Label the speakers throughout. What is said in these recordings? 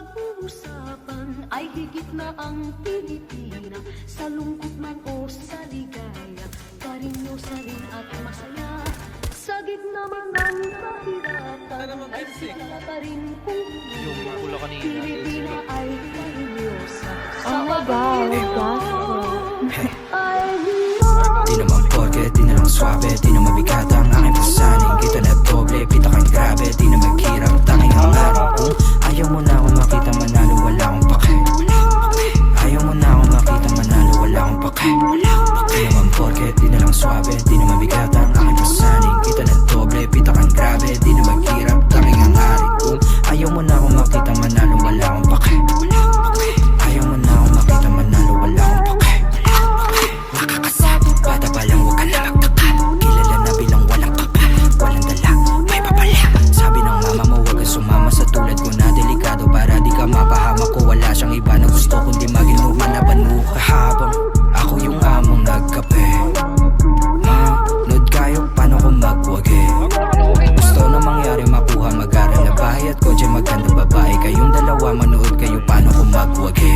Speaker 1: pag-uusapan ay higit na ang Pilipina. Sa lungkot man o sa ligaya, karinyosa rin at masaya. Sa gitna man ng kahirapan ay sigla pa rin kung
Speaker 2: Yung pula kanina.
Speaker 1: Pilipina ay karinyosa. Sa
Speaker 3: Oh my God,
Speaker 1: ay
Speaker 4: Di naman porke, di na lang swabe, di na mabigat ang aking pasaning. Kita na doble, pita kang grabe, di na maghirap, tanging ang aring kung ayaw mo na akong makita manalo, wala akong pake. Ayaw mo na akong makita manalo, wala akong pake. Di naman porke, di na lang swabe, di na mabigat ang aking pasaning. Kita na doble, pita kang grabe, di na maghirap, tanging ang aring kung ayaw mo na akong makita manalo, wala akong pake. Ayaw mo na akong makita manalo, wala akong pake. Nakakasabi, bata pa lang huwag ka na magtaka. Kilala na bilang walang kapal, walang dala, may papala. Sabi ng mama mo huwag kang sumama sa tulad ko na delikado, para di ka mapahamak ko. Wala siyang iba na gusto kundi maging normal na banuka. Habang ako yung among nagkape, manood kayo paano ko magwagi. Gusto na mangyari makuha mag-aral na bahay at kotse magandang babae. Kayong dalawa manood kayo paano ko magwagi.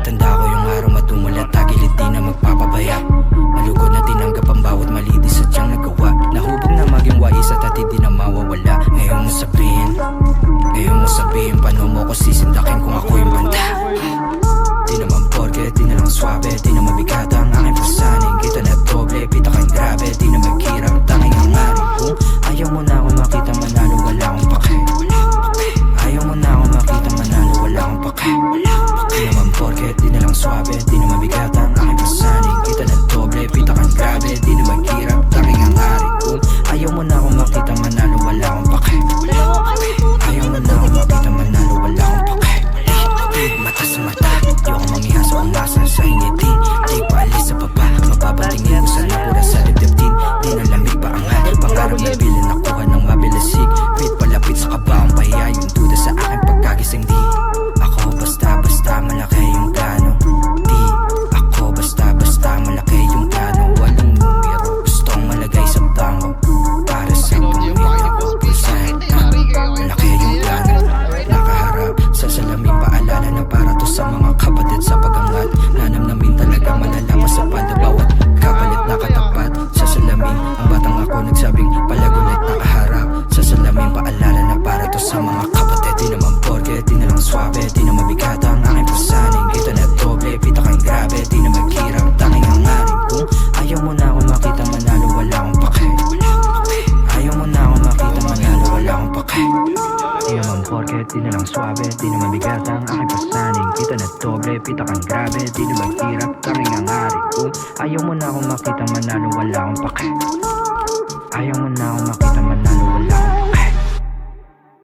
Speaker 4: Tanda ko yung araw matumulat, tagilid di na magpapabaya. Malugod na tinanggap ang bawat mali di sadyang nagawa. Nahubog na maging wais at di na mawawala. Ngayon mo sabihin paano mo ko sisindakin kung ako yung banda. Di naman porke, di na lang swabe, di na mabigat ang aking pasaning. Kita na doble, pita kang grabe, di na maghirap, tanging ang aring kung ayaw mo na akong makita manalo, wala akong pake. Ayaw mo na akong makita manalo, wala akong pake. Di naman porke, di na lang swabe, di na mabigat ang aking pasaning. Kita na doble, pita kang grabe, di na maghirap, tanging ang aring kung ayaw mo na akong makita manalo, wala akong pake. Ayaw mo na akong makita manalo, wala akong pake. Mata sa mata, di ako mamihasa kung nasa sa ingitin. Di pa alis sa baba, mapapatingin ko sa napura sa dibdib. Di na lamig pa angat, pangarap na bilin nakuha ng mabilasig. Wait palapit sa kabaong pahiya, yung duda sa aking pagkagising. Di ako basta-basta malaki yung plano. Di ako basta-basta malaki yung plano. Walang numero, gustong malagay sa bangko para sa pumiro. Pulsahin na, malaki yung plano. Nakaharap sa salamin, paalala na para to sa mga kapatid sa pagangat. Nanamnamin talaga malalaman sa panda, bawat kapalit na katapat sa salamin. Ang batang ako nagsabing palagulit nakaharap sa salamin, paalala na para to sa mga kapatid. Di naman porke, di na lang swabe, di na mabigat ang aking pasaning. Kita na doble, pita kang grabe, di na maghirap, tanging ang aring kung ayaw mo na akong makita manalo, wala akong pake. Ayaw mo na akong makita manalo, wala akong pake. Di naman porke, di na lang swabe, di na mabigat ang aking pasaning. Kita na doble, pita kang grabe, di na maghirap, tanging ang aring kung ayaw mo na akong makita manalo, wala akong pake. Ayaw mo na akong